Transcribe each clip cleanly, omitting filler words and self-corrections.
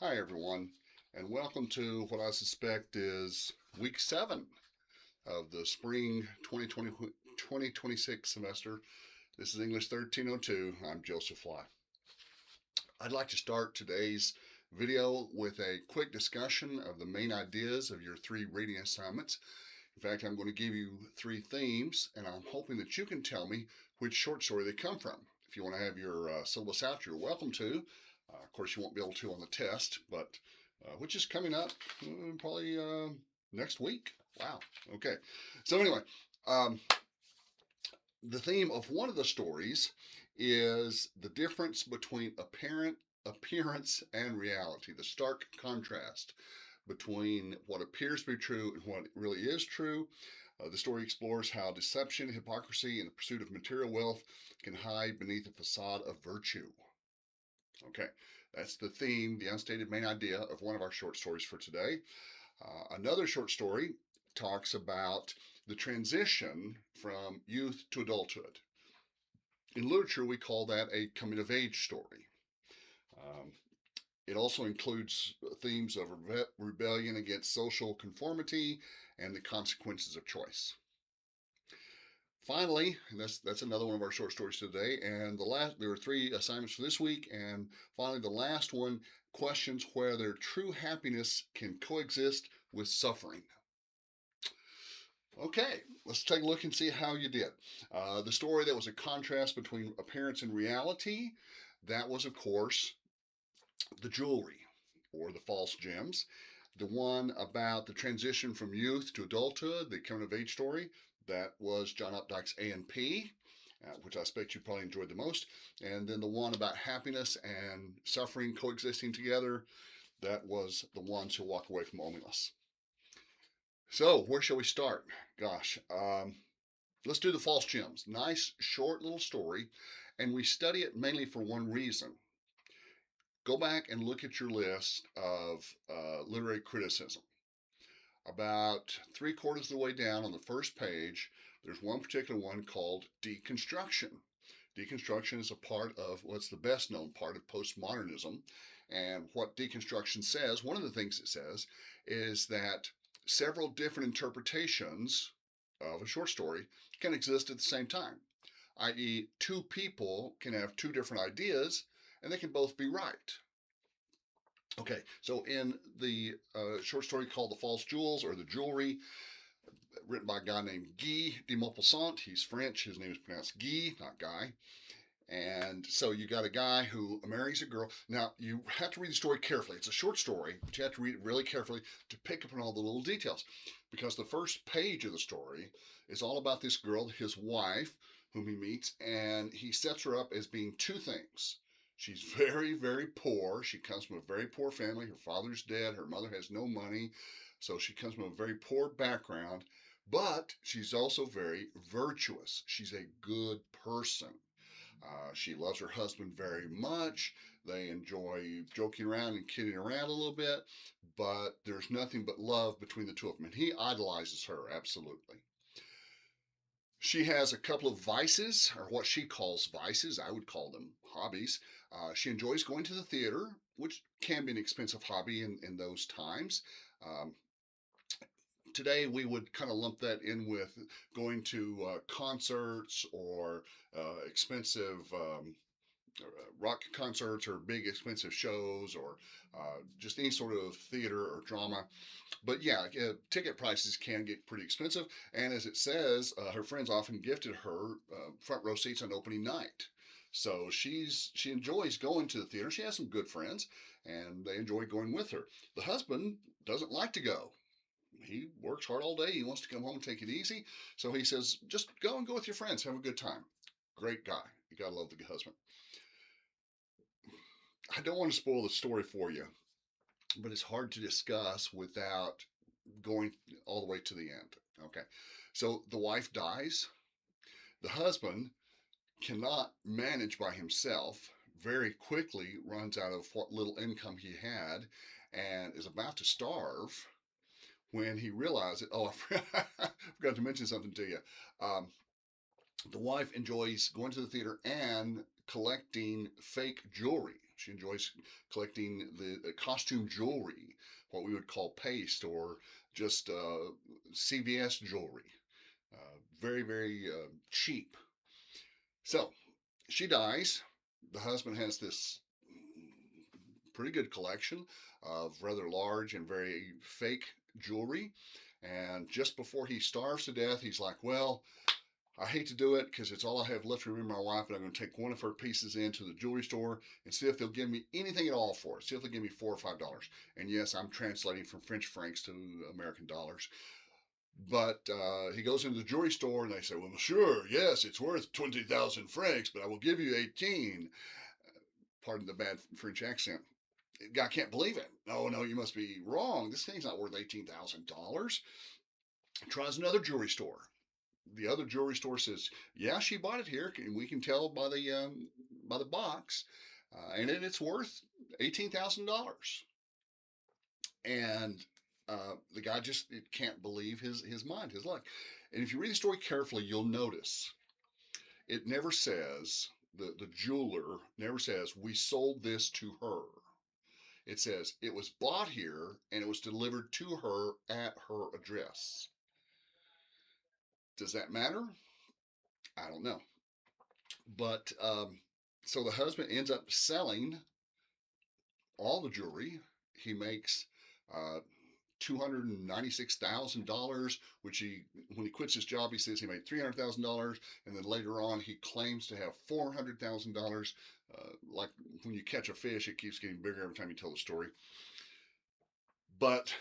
Hi, everyone, and welcome to what I suspect is week 7 of the spring 2026 semester. This is English 1302. I'm Joseph Fly. I'd like to start today's video with a quick discussion of the main ideas of your 3 reading assignments. In fact, I'm going to give you 3 themes, and I'm hoping that you can tell me which short story they come from. If you want to have your syllabus out, you're welcome to. Of course, you won't be able to on the test, but which is coming up probably next week. Wow. Okay. So anyway, um, the theme of one of the stories is the difference between appearance and reality, the stark contrast between what appears to be true and what really is true. The story explores how deception, hypocrisy, and the pursuit of material wealth can hide beneath a facade of virtue. Okay, that's the theme, the unstated main idea of one of our short stories for today. Another short story talks about the transition from youth to adulthood. In literature, we call that a coming of age story. Um, it also includes themes of rebellion against social conformity and the consequences of choice. Finally, that's another one of our short stories today. And there were 3 assignments for this week. And finally, the last one questions whether true happiness can coexist with suffering. Okay, let's take a look and see how you did. The story that was a contrast between appearance and reality, that was, of course, the jewelry or the false gems. The one about the transition from youth to adulthood, the coming of age story, that was John Updike's A&P, which I expect you probably enjoyed the most. And then the one about happiness and suffering coexisting together, that was the ones who walk away from Omelas. So, where shall we start? Gosh, let's do the false gems. Nice, short little story, and we study it mainly for one reason. Go back and look at your list of literary criticism. About 3/4 of the way down on the first page, there's one particular one called deconstruction. Deconstruction is a part of what's the best known part of postmodernism. And what deconstruction says, one of the things it says, is that several different interpretations of a short story can exist at the same time, i.e., 2 people can have 2 different ideas and they can both be right. Okay, so in the short story called The False Jewels or The Jewelry, written by a guy named Guy de Maupassant. He's French. His name is pronounced Guy, not Guy. And so you got a guy who marries a girl. Now, you have to read the story carefully. It's a short story, but you have to read it really carefully to pick up on all the little details. Because the first page of the story is all about this girl, his wife, whom he meets, and he sets her up as being 2 things. She's very, very poor. She comes from a very poor family. Her father's dead. Her mother has no money. So she comes from a very poor background. But she's also very virtuous. She's a good person. She loves her husband very much. They enjoy joking around and kidding around a little bit, but there's nothing but love between the 2 of them. And he idolizes her, absolutely. She has a couple of vices, or what she calls vices. I would call them hobbies. She enjoys going to the theater, which can be an expensive hobby in those times. Um, Today we would kind of lump that in with going to concerts or expensive rock concerts or big expensive shows or just any sort of theater or drama. But yeah, ticket prices can get pretty expensive. And as it says, her friends often gifted her front row seats on opening night. So she enjoys going to the theater. She has some good friends, and they enjoy going with her. The husband doesn't like to go. He works hard all day. He wants to come home and take it easy. So he says, just go with your friends, have a good time. Great guy. You gotta love the husband. I don't want to spoil the story for you, but it's hard to discuss without going all the way to the end. Okay. So the wife dies. The husband cannot manage by himself, very quickly runs out of what little income he had, and is about to starve when he realizes, oh, I forgot to mention something to you. Um, the wife enjoys going to the theater and collecting fake jewelry. She enjoys collecting the costume jewelry, what we would call paste, or just CVS jewelry. Very, very cheap. So she dies. The husband has this pretty good collection of rather large and very fake jewelry. And just before he starves to death, he's like, well, I hate to do it because it's all I have left to remember my wife, and I'm going to take one of her pieces into the jewelry store and see if they'll give me anything at all for it. See if they'll give me $4 or $5. And yes, I'm translating from French francs to American dollars. But he goes into the jewelry store and they say, well, sure, yes, it's worth 20,000 francs, but I will give you 18. Pardon the bad French accent. The guy can't believe it. Oh, no, you must be wrong. This thing's not worth $18,000. Tries another jewelry store. The other jewelry store says, yeah, she bought it here. We can tell by the box. And it's worth $18,000. And the guy just can't believe his mind, his luck. And if you read the story carefully, you'll notice it never says, the jeweler never says, we sold this to her. It says it was bought here and it was delivered to her at her address. Does that matter? I don't know. But so the husband ends up selling all the jewelry. He makes $296,000, which when he quits his job, he says he made $300,000, and then later on he claims to have $400,000. Like when you catch a fish, it keeps getting bigger every time you tell the story. But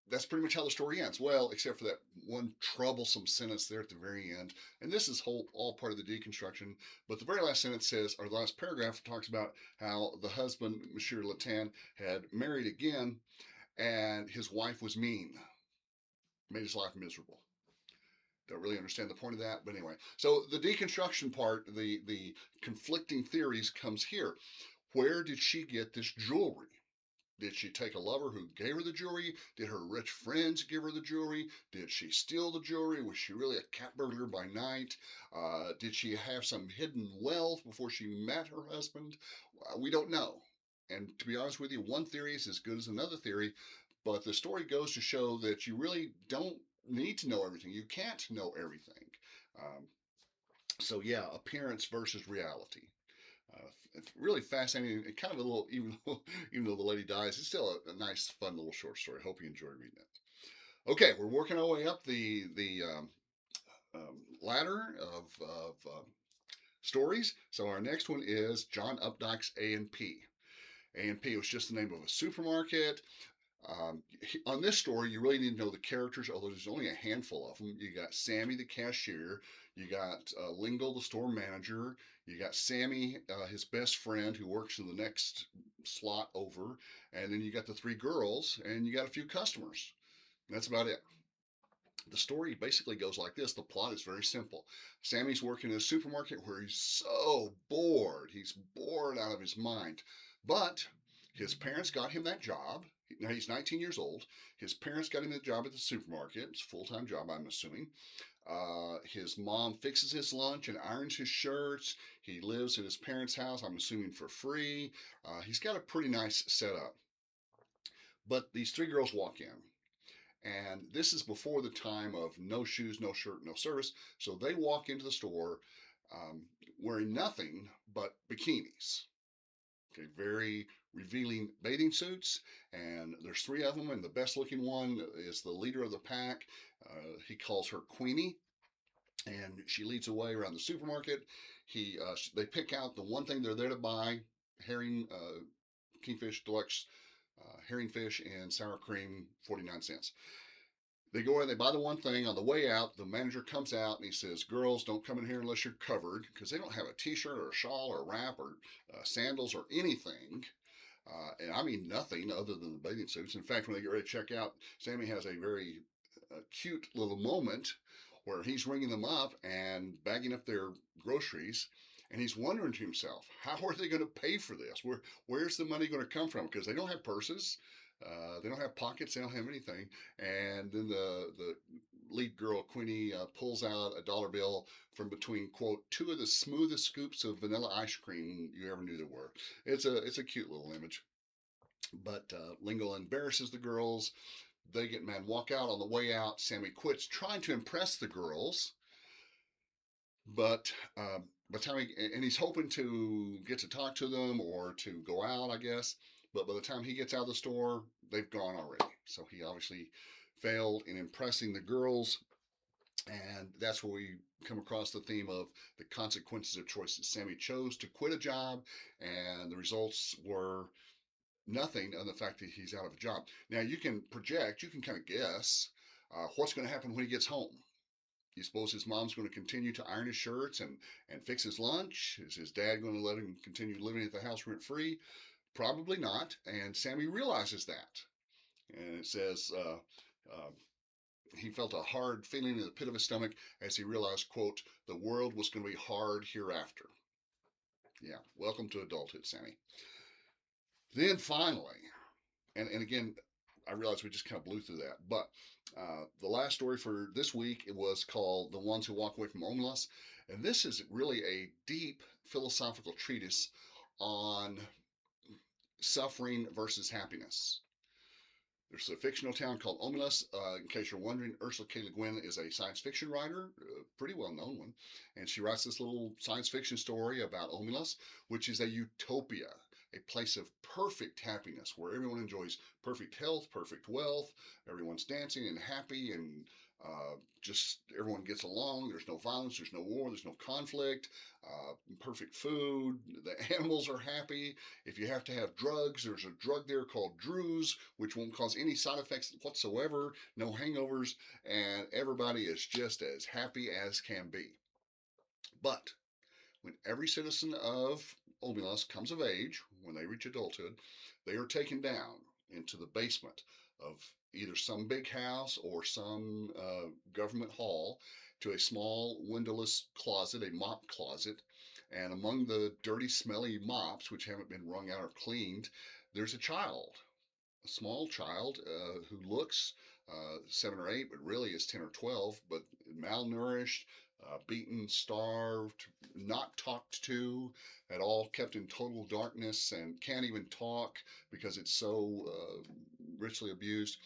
that's pretty much how the story ends. Well, except for that one troublesome sentence there at the very end. And this is all part of the deconstruction. But the very last sentence says, or the last paragraph talks about how the husband, Monsieur Latan, had married again, and his wife was mean, made his life miserable. Don't really understand the point of that, but anyway. So the deconstruction part, the conflicting theories comes here. Where did she get this jewelry? Did she take a lover who gave her the jewelry? Did her rich friends give her the jewelry? Did she steal the jewelry? Was she really a cat burglar by night? Did she have some hidden wealth before she met her husband? We don't know. And to be honest with you, one theory is as good as another theory, but the story goes to show that you really don't need to know everything. You can't know everything. So yeah, appearance versus reality. It's really fascinating and kind of a little, even though the lady dies, it's still a nice, fun little short story. Hope you enjoy reading it. Okay, we're working our way up the ladder of stories. So our next one is John Updike's A&P. A&P was just the name of a supermarket. On this story, you really need to know the characters, although there's only a handful of them. You got Sammy, the cashier. You got Lingle, the store manager. You got Sammy, his best friend, who works in the next slot over. And then you got the three girls, and you got a few customers. And that's about it. The story basically goes like this. The plot is very simple. Sammy's working in a supermarket where he's so bored. He's bored out of his mind. But his parents got him that job. Now he's 19 years old. His parents got him the job at the supermarket. It's a full-time job, I'm assuming. His mom fixes his lunch and irons his shirts. He lives at his parents' house, I'm assuming for free. He's got a pretty nice setup. But these three girls walk in. And this is before the time of no shoes, no shirt, no service. So they walk into the store wearing nothing but bikinis. Okay, very revealing bathing suits, and there's three of them, and the best looking one is the leader of the pack. He calls her Queenie, and she leads the way around the supermarket. They pick out the one thing they're there to buy: herring, kingfish deluxe, herring fish and sour cream, 49 cents. They go in, they buy the one thing. On the way out, the manager comes out and he says, girls, don't come in here unless you're covered, because they don't have a t-shirt or a shawl or a wrap or sandals or anything. And I mean nothing other than the bathing suits. In fact, when they get ready to check out, Sammy has a very cute little moment where he's ringing them up and bagging up their groceries. And he's wondering to himself, how are they going to pay for this? Where's the money going to come from? Because they don't have purses. They don't have pockets. They don't have anything. And then the lead girl, Queenie, pulls out a dollar bill from between, quote, two of the smoothest scoops of vanilla ice cream you ever knew there were. It's a cute little image. But Lingo embarrasses the girls. They get mad, walk out. On the way out, Sammy quits trying to impress the girls. But by the time and he's hoping to get to talk to them or to go out, I guess. But by the time he gets out of the store, they've gone already. So he obviously failed in impressing the girls. And that's where we come across the theme of the consequences of choices. Sammy chose to quit a job, and the results were nothing on the fact that he's out of a job. Now you can project, you can kind of guess what's going to happen when he gets home. You suppose his mom's going to continue to iron his shirts and fix his lunch? Is his dad going to let him continue living at the house rent free? Probably not. And Sammy realizes that. And it says he felt a hard feeling in the pit of his stomach as he realized, quote, the world was going to be hard hereafter. Yeah, welcome to adulthood, Sammy. Then finally, and again, I realize we just kind of blew through that, but the last story for this week, it was called The Ones Who Walk Away from Omelas. And this is really a deep philosophical treatise on suffering versus happiness. There's a fictional town called Omelas. In case you're wondering, Ursula K. Le Guin is a science fiction writer, a pretty well-known one. And she writes this little science fiction story about Omelas, which is a utopia, a place of perfect happiness where everyone enjoys perfect health, perfect wealth, everyone's dancing and happy, and just everyone gets along. There's no violence, there's no war, there's no conflict, perfect food, the animals are happy. If you have to have drugs, there's a drug there called Drews, which won't cause any side effects whatsoever, no hangovers, and everybody is just as happy as can be. But when every citizen of Omelas comes of age, when they reach adulthood, they are taken down into the basement of either some big house or some government hall to a small windowless closet, a mop closet. And among the dirty, smelly mops, which haven't been wrung out or cleaned, there's a child, a small child who looks 7 or 8, but really is 10 or 12, but malnourished, beaten, starved, not talked to at all, kept in total darkness, and can't even talk because it's so richly abused.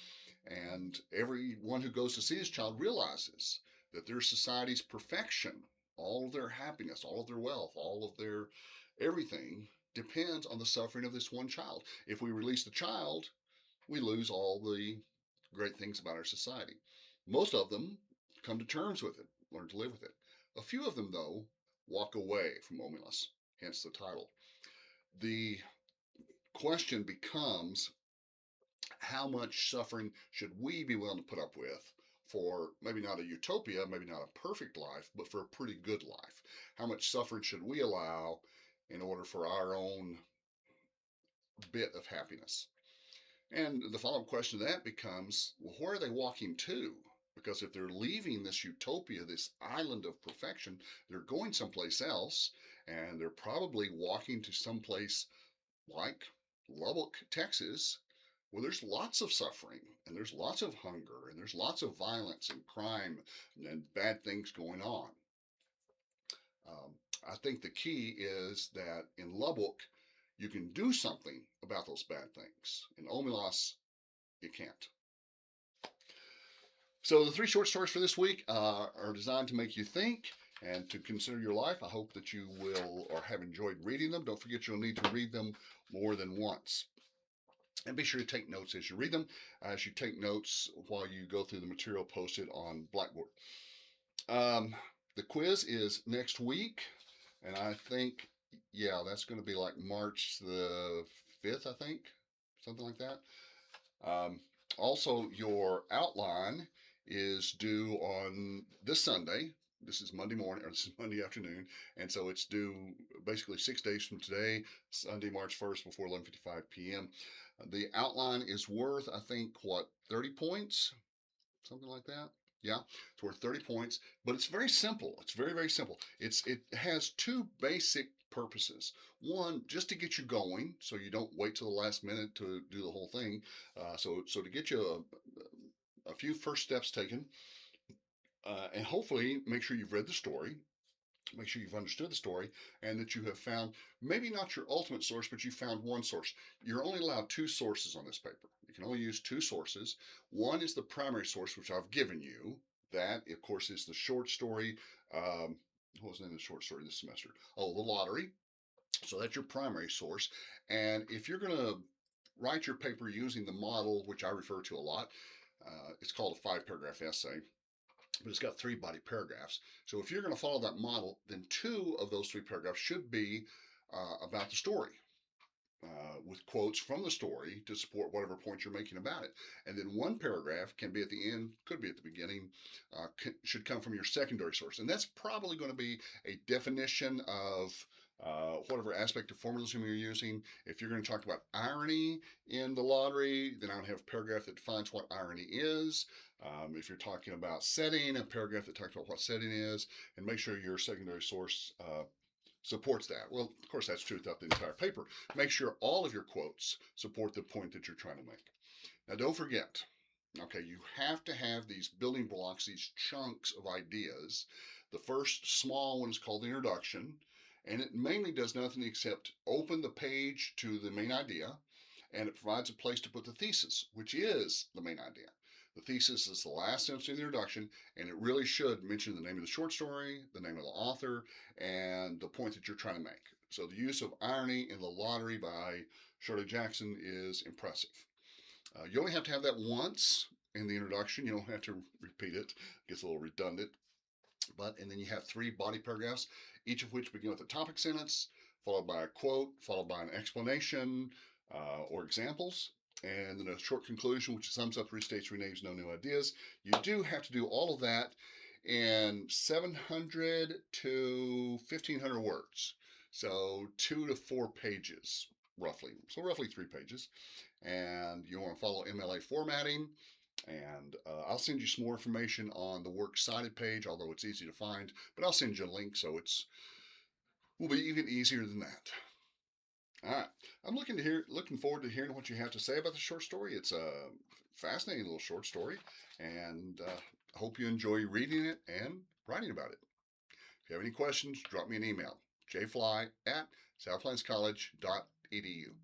And everyone who goes to see this child realizes that their society's perfection, all of their happiness, all of their wealth, all of their everything depends on the suffering of this one child. If we release the child, we lose all the great things about our society. Most of them come to terms with it, learn to live with it. A few of them, though, walk away from Omelas, hence the title. The question becomes, how much suffering should we be willing to put up with for maybe not a utopia, maybe not a perfect life, but for a pretty good life? How much suffering should we allow in order for our own bit of happiness? And the follow-up question to that becomes, well, where are they walking to? Because if they're leaving this utopia, this island of perfection, they're going someplace else, and they're probably walking to someplace like Lubbock, Texas, where there's lots of suffering, and there's lots of hunger, and there's lots of violence and crime and bad things going on. I think the key is that in Lubbock, you can do something about those bad things. In Omelas, you can't. So the 3 short stories for this week are designed to make you think and to consider your life. I hope that you will or have enjoyed reading them. Don't forget you'll need to read them more than once. And be sure to take notes as you read them, as you take notes while you go through the material posted on Blackboard. The quiz is next week, and I think, yeah, that's going to be like March the 5th, I think, something like that. Also, your outline is due on this Sunday. This is Monday morning, or this is Monday afternoon, and so it's due basically 6 days from today, Sunday, March 1st, before 11:55 p.m. The outline is worth, I think, what, 30 points? Something like that. Yeah, it's worth 30 points, but it's very simple. It's very, very simple. It has 2 basic purposes. One, just to get you going, so you don't wait till the last minute to do the whole thing. So to get you a few first steps taken. And hopefully make sure you've read the story, make sure you've understood the story, and that you have found maybe not your ultimate source, but you found one source. You're only allowed two sources on this paper. You can only use two sources. One is the primary source, which I've given you. That, of course, is the short story. What was the name of the short story this semester? Oh, The Lottery. So that's your primary source. And if you're going to write your paper using the model, which I refer to a lot, it's called a 5-paragraph essay, but it's got 3 body paragraphs. So if you're going to follow that model, then 2 of those 3 paragraphs should be about the story. With quotes from the story to support whatever point you're making about it. And then 1 paragraph can be at the end, could be at the beginning, should come from your secondary source. And that's probably going to be a definition of whatever aspect of formalism you're using. If you're going to talk about irony in The Lottery, then I would have a paragraph that defines what irony is. If you're talking about setting, a paragraph that talks about what setting is, and make sure your secondary source supports that. Well, of course, that's true throughout the entire paper. Make sure all of your quotes support the point that you're trying to make. Now, don't forget, okay, you have to have these building blocks, these chunks of ideas. The first small one is called the introduction, and it mainly does nothing except open the page to the main idea, and it provides a place to put the thesis, which is the main idea. The thesis is the last sentence in the introduction, and it really should mention the name of the short story, the name of the author, and the point that you're trying to make. So the use of irony in The Lottery by Shirley Jackson is impressive. You only have to have that once in the introduction. You don't have to repeat it. It gets a little redundant. And then you have 3 body paragraphs, each of which begin with a topic sentence, followed by a quote, followed by an explanation or examples, and then a short conclusion, which sums up, restates, renames, no new ideas. You do have to do all of that in 700 to 1,500 words. So 2 to 4 pages, roughly. So roughly 3 pages. And you want to follow MLA formatting. And I'll send you some more information on the Works Cited page, although it's easy to find. But I'll send you a link, so will be even easier than that. All right, I'm looking forward to hearing what you have to say about the short story. It's a fascinating little short story, and I hope you enjoy reading it and writing about it. If you have any questions, drop me an email, jfly@southplanscollege.edu.